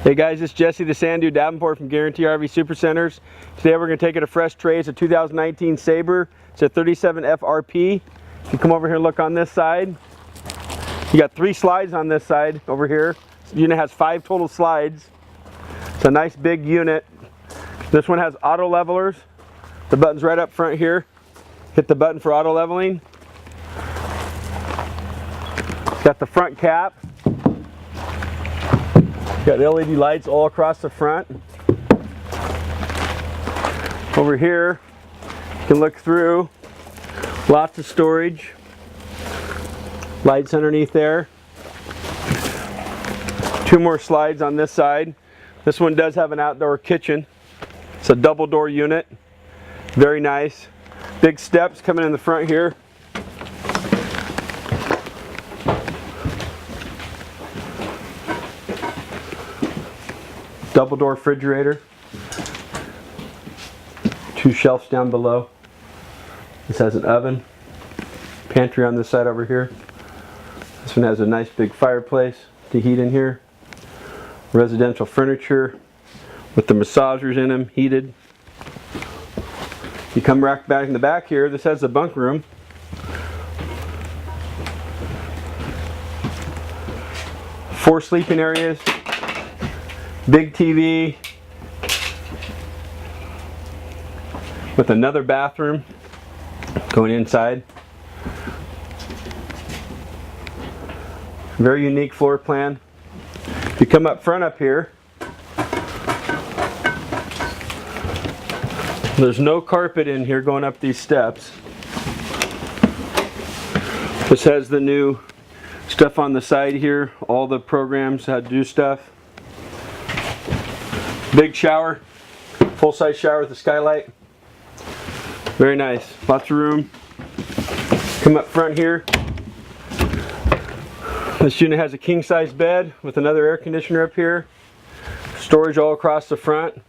Hey guys, it's Jesse the Sand Dude Davenport from Guaranty RV Super Centers. Today we're going to take it a fresh trade. It's a 2019 Sabre. It's a 37 FRP. If you come over here and look on this side, you got 3 slides on this side over here. The unit has 5 total slides. It's a nice big unit. This one has auto levelers. The button's right up front here. Hit the button for auto leveling. Got the front cap. Got LED lights all across the front. Over here, you can look through. Lots of storage. Lights underneath there. 2 more slides on this side. This one does have an outdoor kitchen. It's a double door unit. Very nice. Big steps coming in the front here. Double door refrigerator. 2 shelves down below. This has an oven. Pantry on this side over here. This one has a nice big fireplace to heat in here. Residential furniture with the massagers in them, heated. You come right back in the back here, this has the bunk room. Four sleeping areas. Big TV with another bathroom going inside. Very unique floor plan. If you come up front up here, there's no carpet in here going up these steps. This has the new stuff on the side here, all the programs, how to do stuff. Big shower, full-size shower with a skylight. Very nice, lots of room. Come up front here. This unit has a king-size bed with another air conditioner up here. Storage all across the front.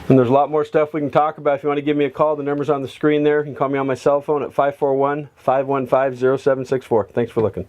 And there's a lot more stuff we can talk about. If you want to give me a call, the number's on the screen there. You can call me on my cell phone at 541-515-0764. Thanks for looking.